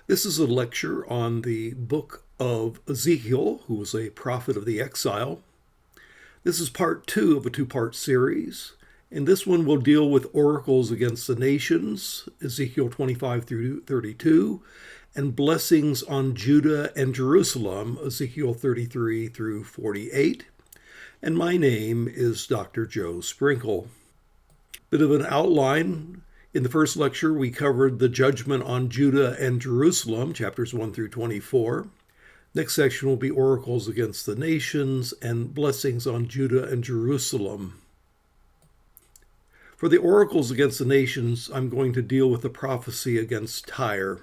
This is a lecture on the book of Ezekiel, who was a prophet of the exile. This is part 2 of a 2-part series, and this one will deal with oracles against the nations, Ezekiel 25 through 32, and blessings on Judah and Jerusalem, Ezekiel 33 through 48. And my name is Dr. Joe Sprinkle. Bit of an outline. In the first lecture, we covered the judgment on Judah and Jerusalem, chapters 1 through 24. Next section will be oracles against the nations and blessings on Judah and Jerusalem. For the oracles against the nations, I'm going to deal with the prophecy against Tyre.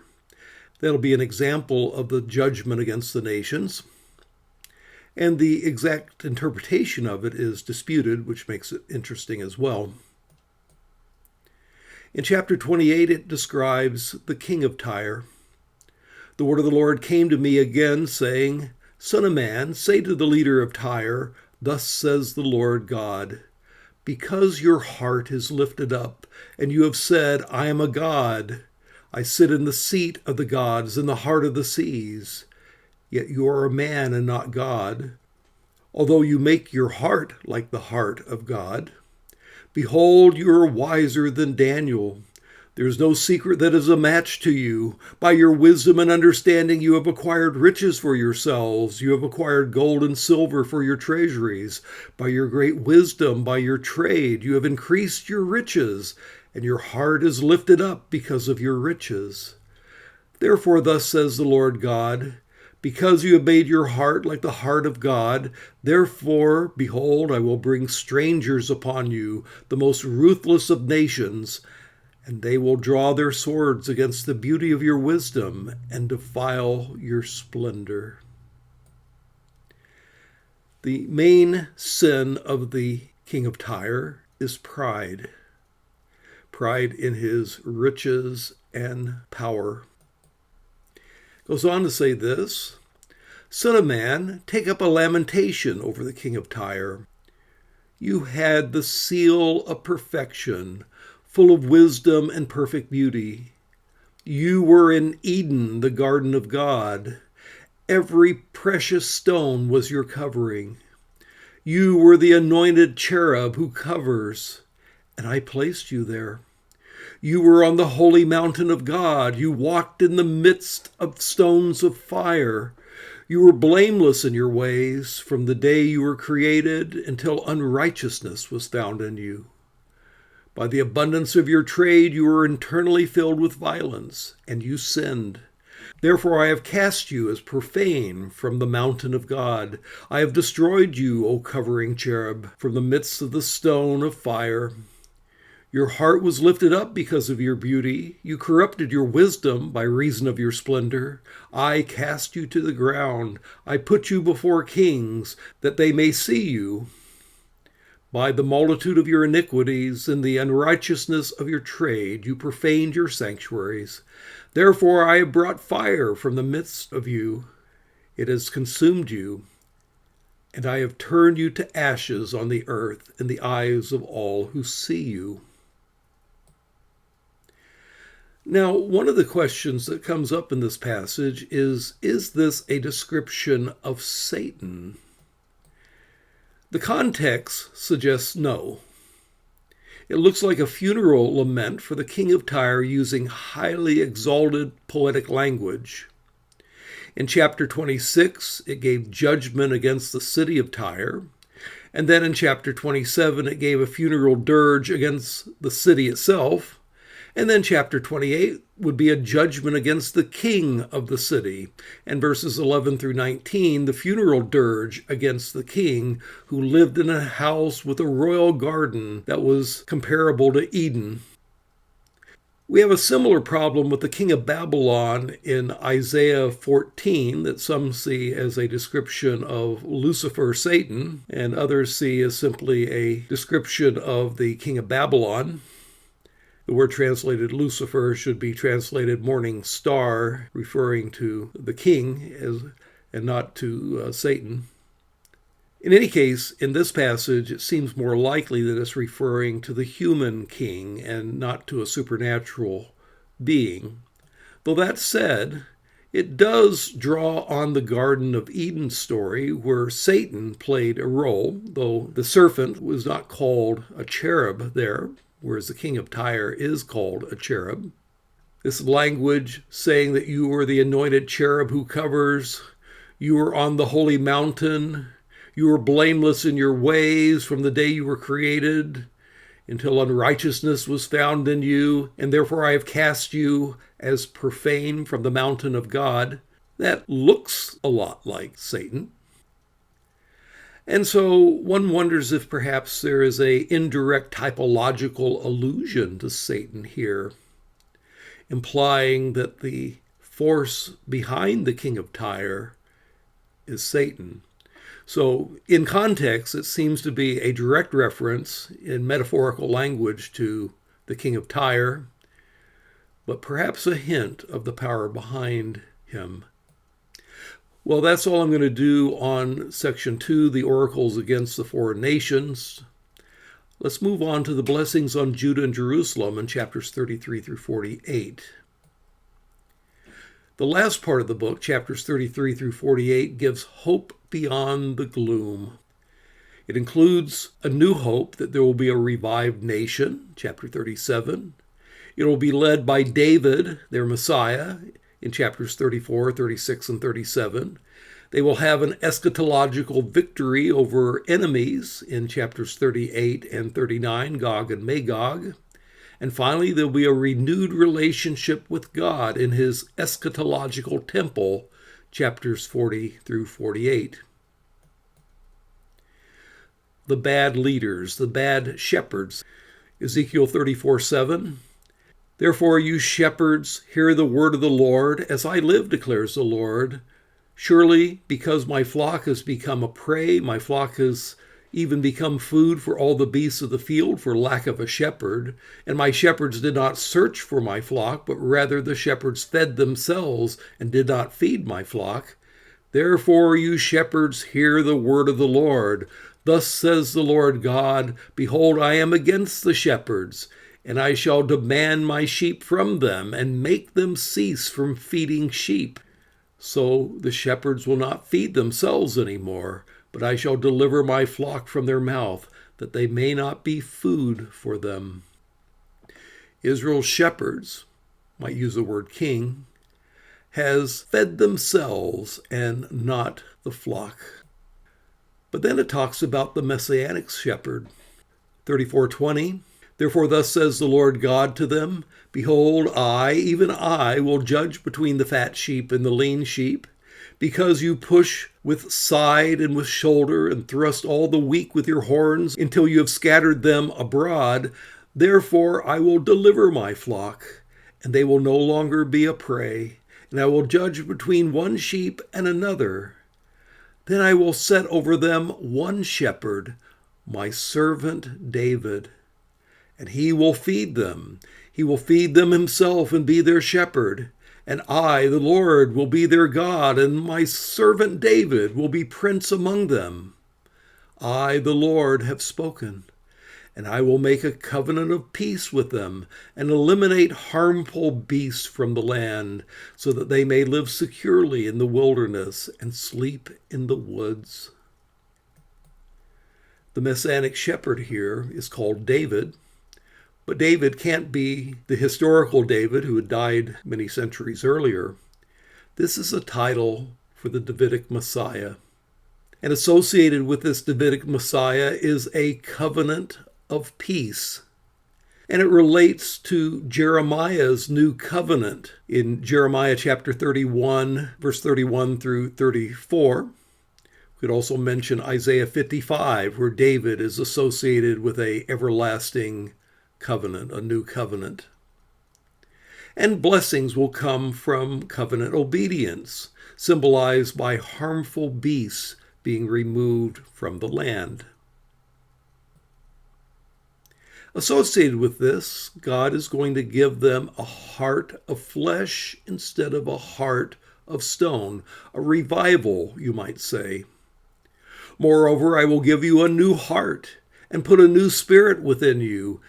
That'll be an example of the judgment against the nations. And the exact interpretation of it is disputed, which makes it interesting as well. In chapter 28, it describes the king of Tyre. The word of the Lord came to me again, saying, Son of man, say to the leader of Tyre, Thus says the Lord God, because your heart is lifted up, and you have said, I am a god. I sit in the seat of the gods in the heart of the seas. Yet you are a man and not God, although you make your heart like the heart of God. Behold, you are wiser than Daniel. There is no secret that is a match to you. By your wisdom and understanding you have acquired riches for yourselves. You have acquired gold and silver for your treasuries. By your great wisdom, by your trade, you have increased your riches, and your heart is lifted up because of your riches. Therefore, thus says the Lord God, because you have made your heart like the heart of God, therefore, behold, I will bring strangers upon you, the most ruthless of nations, and they will draw their swords against the beauty of your wisdom and defile your splendor. The main sin of the king of Tyre is pride. Pride in his riches and power. Goes on to say this, Son of man, take up a lamentation over the king of Tyre. You had the seal of perfection, full of wisdom and perfect beauty. You were in Eden, the garden of God. Every precious stone was your covering. You were the anointed cherub who covers, and I placed you there. You were on the holy mountain of God. You walked in the midst of stones of fire. You were blameless in your ways from the day you were created until unrighteousness was found in you. By the abundance of your trade, you were internally filled with violence, and you sinned. Therefore I have cast you as profane from the mountain of God. I have destroyed you, O covering cherub, from the midst of the stone of fire. Your heart was lifted up because of your beauty. You corrupted your wisdom by reason of your splendor. I cast you to the ground. I put you before kings, that they may see you. By the multitude of your iniquities and the unrighteousness of your trade, you profaned your sanctuaries. Therefore I have brought fire from the midst of you. It has consumed you, and I have turned you to ashes on the earth in the eyes of all who see you. Now, one of the questions that comes up in this passage is this a description of Satan? The context suggests no. It looks like a funeral lament for the king of Tyre using highly exalted poetic language. In chapter 26, it gave judgment against the city of Tyre. And then in chapter 27, it gave a funeral dirge against the city itself. And then chapter 28 would be a judgment against the king of the city. And verses 11 through 19, the funeral dirge against the king who lived in a house with a royal garden that was comparable to Eden. We have a similar problem with the king of Babylon in Isaiah 14 that some see as a description of Lucifer, Satan, and others see as simply a description of the king of Babylon. The word translated Lucifer should be translated morning star, referring to the king and not to Satan. In any case, in this passage, it seems more likely that it's referring to the human king and not to a supernatural being. Though that said, It does draw on the Garden of Eden story where Satan played a role, though the serpent was not called a cherub there, whereas the king of Tyre is called a cherub. This language saying that you are the anointed cherub who covers, you are on the holy mountain, you are blameless in your ways from the day you were created, until unrighteousness was found in you, and therefore I have cast you as profane from the mountain of God. That looks a lot like Satan. And so one wonders if perhaps there is an indirect typological allusion to Satan here, implying that the force behind the king of Tyre is Satan. So in context, it seems to be a direct reference in metaphorical language to the king of Tyre, but perhaps a hint of the power behind him. Well, that's all I'm going to do on section 2, the oracles against the foreign nations. Let's move on to the blessings on Judah and Jerusalem in chapters 33 through 48. The last part of the book, chapters 33 through 48, gives hope beyond the gloom. It includes a new hope that there will be a revived nation, chapter 37. It will be led by David, their Messiah, in chapters 34, 36, and 37. They will have an eschatological victory over enemies in chapters 38 and 39, Gog and Magog. And finally, there'll be a renewed relationship with God in his eschatological temple, chapters 40 through 48. The bad leaders, the bad shepherds. Ezekiel 34:7. Therefore, you shepherds, hear the word of the Lord. As I live, declares the Lord, surely because my flock has become a prey, my flock has even become food for all the beasts of the field for lack of a shepherd. And my shepherds did not search for my flock, but rather the shepherds fed themselves and did not feed my flock. Therefore, you shepherds, hear the word of the Lord. Thus says the Lord God, behold, I am against the shepherds, and I shall demand my sheep from them and make them cease from feeding sheep. So the shepherds will not feed themselves anymore, but I shall deliver my flock from their mouth, that they may not be food for them. Israel's shepherds, might use the word king, has fed themselves and not the flock. But then it talks about the messianic shepherd. 34:20, therefore thus says the Lord God to them, behold, I, even I, will judge between the fat sheep and the lean sheep, because you push with side and with shoulder and thrust all the weak with your horns until you have scattered them abroad. Therefore I will deliver my flock, and they will no longer be a prey, and I will judge between one sheep and another. Then I will set over them one shepherd, my servant David, and he will feed them. He will feed them himself and be their shepherd. And I, the Lord, will be their God, and my servant David will be prince among them. I, the Lord, have spoken, and I will make a covenant of peace with them, and eliminate harmful beasts from the land, so that they may live securely in the wilderness and sleep in the woods. The messianic shepherd here is called David. But David can't be the historical David who had died many centuries earlier. This is a title for the Davidic Messiah. And associated with this Davidic Messiah is a covenant of peace. And it relates to Jeremiah's new covenant in Jeremiah chapter 31, verse 31 through 34. We could also mention Isaiah 55, where David is associated with an everlasting covenant, a new covenant. And blessings will come from covenant obedience, symbolized by harmful beasts being removed from the land. Associated with this, God is going to give them a heart of flesh instead of a heart of stone, a revival, you might say. Moreover, I will give you a new heart and put a new spirit within you,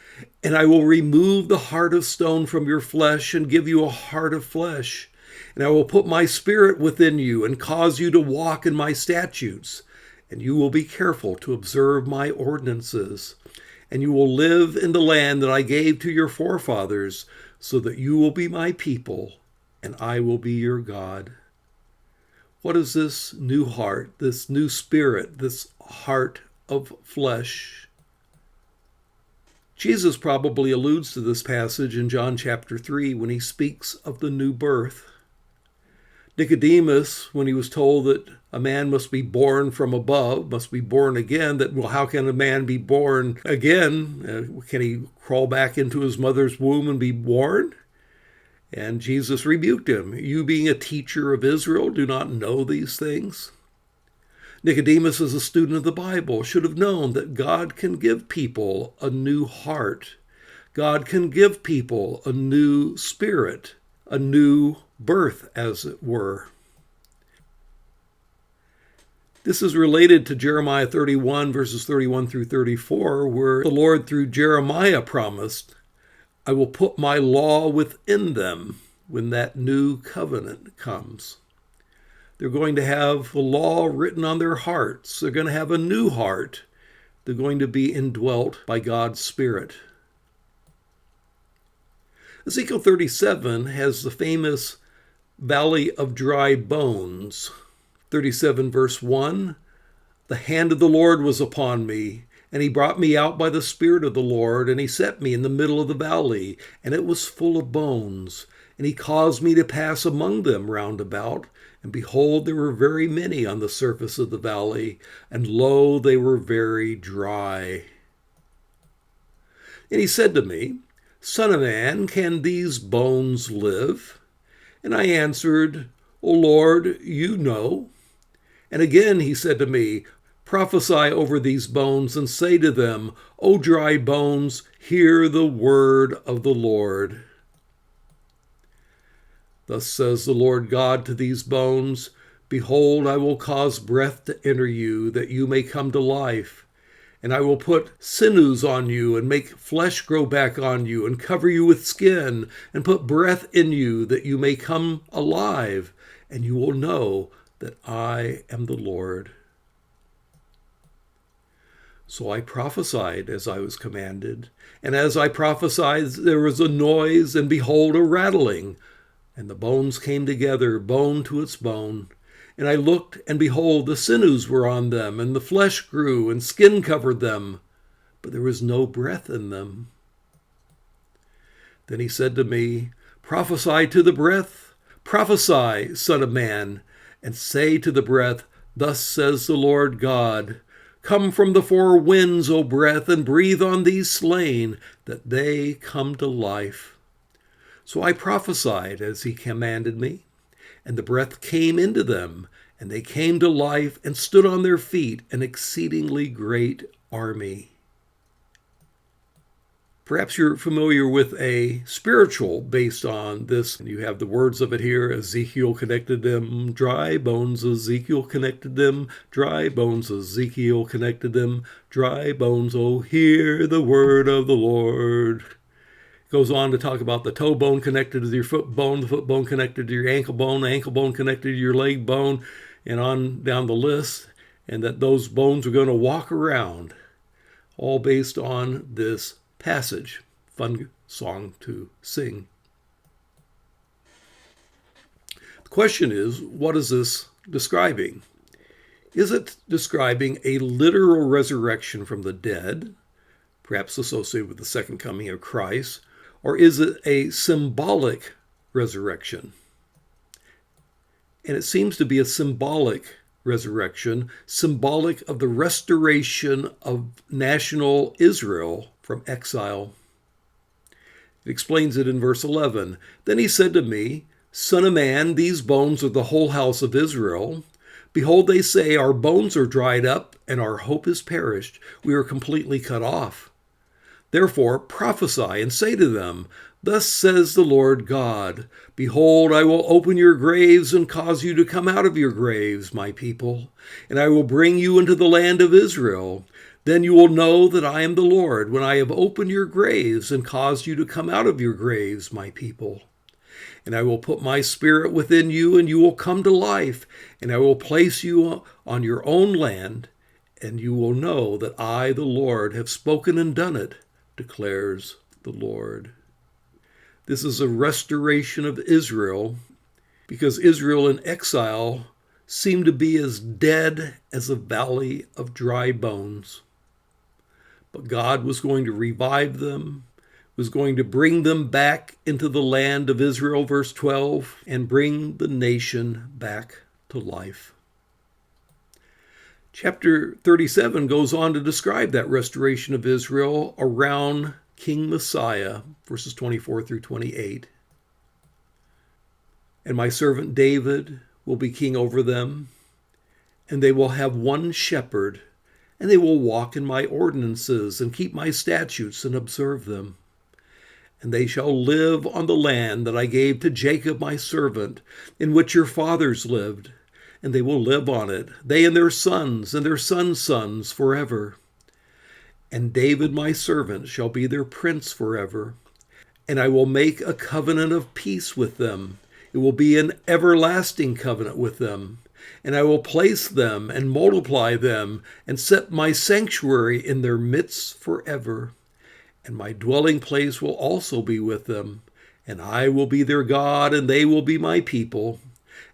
and I will remove the heart of stone from your flesh and give you a heart of flesh. And I will put my spirit within you and cause you to walk in my statutes, and you will be careful to observe my ordinances. And you will live in the land that I gave to your forefathers, so that you will be my people, and I will be your God. What is this new heart, this new spirit, this heart of flesh? Jesus probably alludes to this passage in John chapter 3 when he speaks of the new birth. Nicodemus, when he was told that a man must be born from above, must be born again, that, well, how can a man be born again? Can he crawl back into his mother's womb and be born? And Jesus rebuked him. You, being a teacher of Israel, do not know these things? Nicodemus, as a student of the Bible, should have known that God can give people a new heart. God can give people a new spirit, a new birth, as it were. This is related to Jeremiah 31, verses 31 through 34, where the Lord, through Jeremiah, promised, I will put my law within them when that new covenant comes. They're going to have the law written on their hearts. They're going to have a new heart. They're going to be indwelt by God's Spirit. Ezekiel 37 has the famous Valley of Dry Bones. 37 verse 1, the hand of the Lord was upon me, and he brought me out by the Spirit of the Lord, and he set me in the middle of the valley, and it was full of bones. And he caused me to pass among them round about, and behold, there were very many on the surface of the valley, and lo, they were very dry. And he said to me, Son of man, can these bones live? And I answered, O Lord, you know. And again he said to me, Prophesy over these bones, and say to them, O dry bones, hear the word of the Lord. Thus says the Lord God to these bones, Behold, I will cause breath to enter you, that you may come to life. And I will put sinews on you, and make flesh grow back on you, and cover you with skin, and put breath in you, that you may come alive, and you will know that I am the Lord. So I prophesied as I was commanded, and as I prophesied there was a noise, and behold, a rattling, and the bones came together, bone to its bone. And I looked, and behold, the sinews were on them, and the flesh grew, and skin covered them, but there was no breath in them. Then he said to me, Prophesy to the breath, prophesy, Son of man, and say to the breath, Thus says the Lord God, Come from the four winds, O breath, and breathe on these slain, that they come to life. So I prophesied as he commanded me, and the breath came into them, and they came to life and stood on their feet, an exceedingly great army. Perhaps you're familiar with a spiritual based on this. You have the words of it here. Ezekiel connected them, dry bones. Ezekiel connected them, dry bones. Ezekiel connected them, dry bones. Oh, hear the word of the Lord. It goes on to talk about the toe bone connected to your foot bone, the foot bone connected to your ankle bone, the ankle bone connected to your leg bone, and on down the list. And that those bones are going to walk around, all based on this passage. Fun song to sing. The question is, what is this describing? Is it describing a literal resurrection from the dead, perhaps associated with the second coming of Christ, or is it a symbolic resurrection? And it seems to be a symbolic resurrection, symbolic of the restoration of national Israel from exile. It explains it in verse 11. Then he said to me, Son of man, these bones are the whole house of Israel. Behold, they say, Our bones are dried up, and our hope is perished. We are completely cut off. Therefore prophesy and say to them, Thus says the Lord God, Behold, I will open your graves and cause you to come out of your graves, my people, and I will bring you into the land of Israel. Then you will know that I am the Lord, when I have opened your graves and caused you to come out of your graves, my people. And I will put my spirit within you, and you will come to life. And I will place you on your own land, and you will know that I, the Lord, have spoken and done it, declares the Lord. This is a restoration of Israel, because Israel in exile seemed to be as dead as a valley of dry bones. But God was going to revive them, was going to bring them back into the land of Israel, verse 12, and bring the nation back to life. Chapter 37 goes on to describe that restoration of Israel around King Messiah, verses 24 through 28. And my servant David will be king over them, and they will have one shepherd, and they will walk in my ordinances and keep my statutes and observe them. And they shall live on the land that I gave to Jacob my servant, in which your fathers lived, and they will live on it, they and their sons and their sons' sons forever. And David my servant shall be their prince forever, and I will make a covenant of peace with them. It will be an everlasting covenant with them, and I will place them and multiply them and set my sanctuary in their midst forever. And my dwelling place will also be with them, and I will be their God, and they will be my people.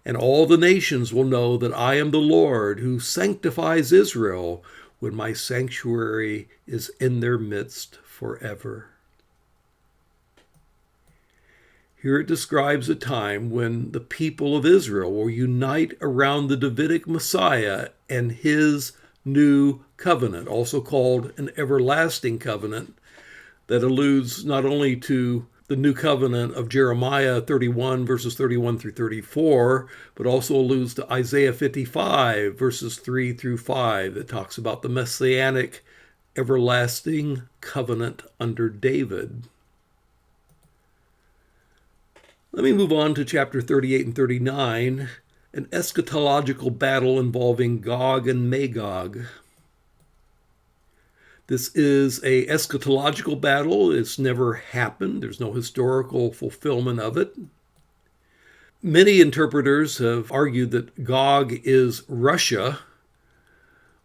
And all the nations will know that I am the Lord who sanctifies Israel when my sanctuary is in their midst forever. Here it describes a time when the people of Israel will unite around the Davidic Messiah and his new covenant, also called an everlasting covenant, that alludes not only to the new covenant of Jeremiah 31, verses 31 through 34, but also alludes to Isaiah 55, verses 3 through 5, that talks about the messianic everlasting covenant under David. Let me move on to chapter 38 and 39, an eschatological battle involving Gog and Magog. This is an eschatological battle. It's never happened. There's no historical fulfillment of it. Many interpreters have argued that Gog is Russia,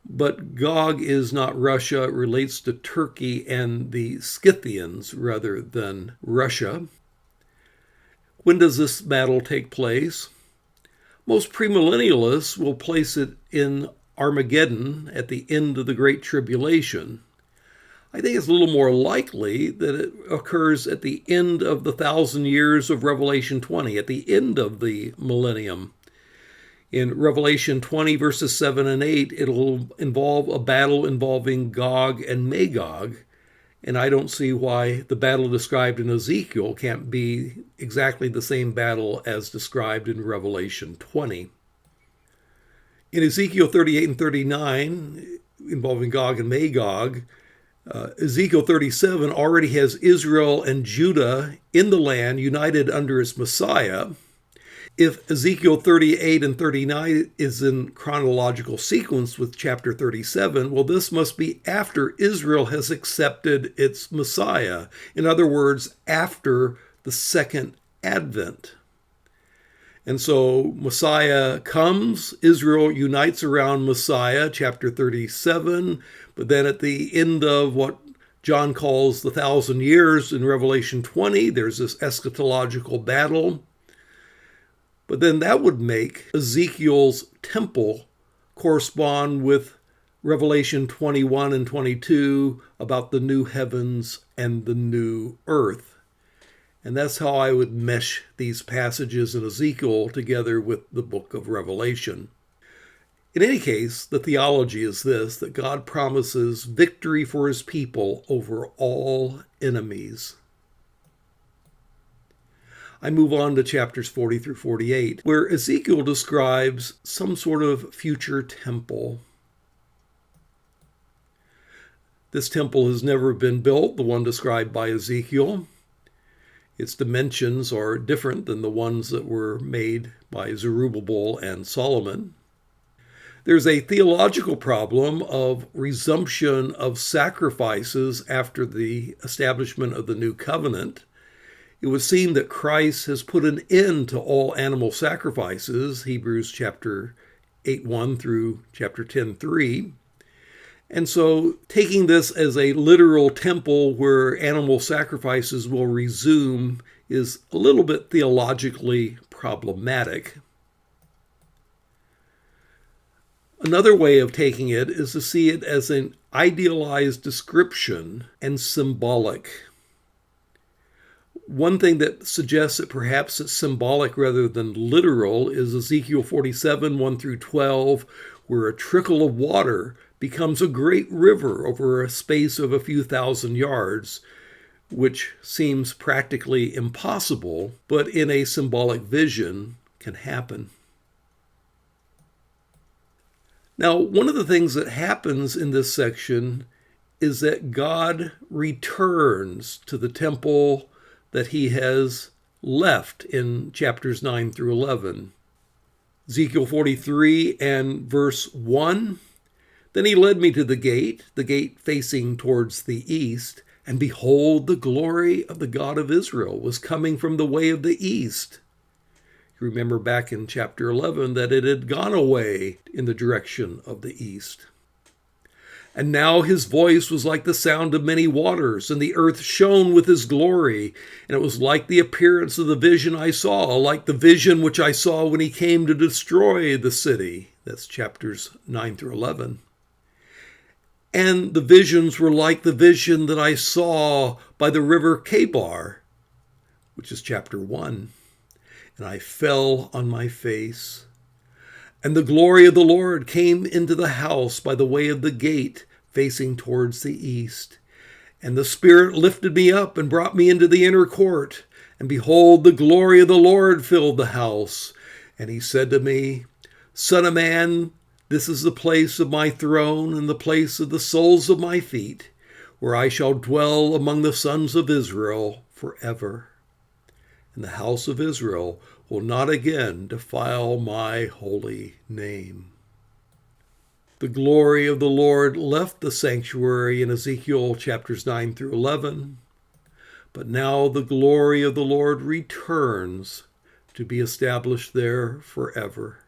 but Gog is not Russia. It relates to Turkey and the Scythians rather than Russia. When does this battle take place? Most premillennialists will place it in Armageddon at the end of the Great Tribulation. I think it's a little more likely that it occurs at the end of the 1,000 years of Revelation 20, at the end of the millennium. In Revelation 20, verses 7 and 8, it'll involve a battle involving Gog and Magog. And I don't see why the battle described in Ezekiel can't be exactly the same battle as described in Revelation 20. In Ezekiel 38 and 39, involving Gog and Magog, Ezekiel 37 already has Israel and Judah in the land united under its Messiah. If Ezekiel 38 and 39 is in chronological sequence with chapter 37, well, this must be after Israel has accepted its Messiah. In other words, after the second advent. And so Messiah comes, Israel unites around Messiah, chapter 37, but then at the end of what John calls the 1,000 years in Revelation 20, there's this eschatological battle. But then that would make Ezekiel's temple correspond with Revelation 21 and 22 about the new heavens and the new earth. And that's how I would mesh these passages in Ezekiel together with the book of Revelation. In any case, the theology is this, that God promises victory for his people over all enemies. I move on to chapters 40 through 48, where Ezekiel describes some sort of future temple. This temple has never been built, the one described by Ezekiel. Its dimensions are different than the ones that were made by Zerubbabel and Solomon. There's a theological problem of resumption of sacrifices after the establishment of the new covenant. It It would seem that Christ has put an end to all animal sacrifices, Hebrews chapter 8:1 through chapter 10:3. And so taking this as a literal temple where animal sacrifices will resume is a little bit theologically problematic. Another way of taking it is to see it as an idealized description and symbolic. One thing that suggests that perhaps it's symbolic rather than literal is Ezekiel 47, 1 through 12, where a trickle of water becomes a great river over a space of a few thousand yards, which seems practically impossible, but in a symbolic vision can happen. Now, one of the things that happens in this section is that God returns to the temple that he has left in chapters 9 through 11. Ezekiel 43 and verse 1, "Then he led me to the gate facing towards the east, and behold, the glory of the God of Israel was coming from the way of the east." You remember back in chapter 11 that it had gone away in the direction of the east. "And now his voice was like the sound of many waters, and the earth shone with his glory. And it was like the appearance of the vision I saw, like the vision which I saw when he came to destroy the city." That's chapters 9 through 11. "And the visions were like the vision that I saw by the river Kebar," which is chapter 1. "And I fell on my face. And the glory of the Lord came into the house by the way of the gate facing towards the east. And the Spirit lifted me up and brought me into the inner court. And behold, the glory of the Lord filled the house. And he said to me, 'Son of man, this is the place of my throne and the place of the soles of my feet, where I shall dwell among the sons of Israel forever. And the house of Israel will not again defile my holy name.'" The glory of the Lord left the sanctuary in Ezekiel chapters 9 through 11, but now the glory of the Lord returns to be established there forever.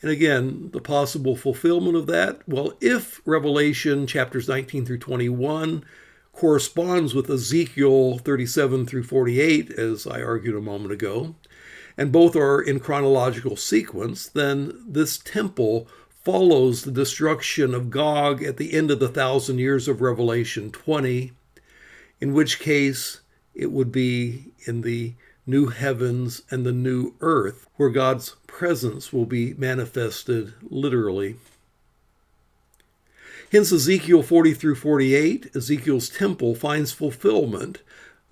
And again, the possible fulfillment of that, well, if Revelation chapters 19 through 21 corresponds with Ezekiel 37 through 48, as I argued a moment ago, and both are in chronological sequence, then this temple follows the destruction of Gog at the end of the 1,000 years of Revelation 20, in which case it would be in the new heavens and the new earth, where God's presence will be manifested literally. Hence, Ezekiel 40 through 48, Ezekiel's temple finds fulfillment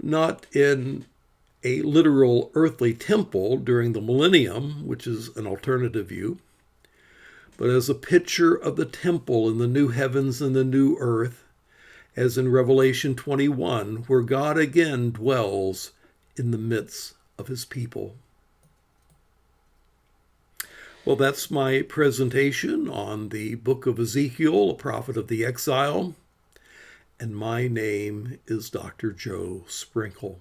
not in a literal earthly temple during the millennium, which is an alternative view, but as a picture of the temple in the new heavens and the new earth, as in Revelation 21, where God again dwells in the midst of his people. Well, that's my presentation on the book of Ezekiel, a prophet of the exile, and my name is Dr. Joe Sprinkle.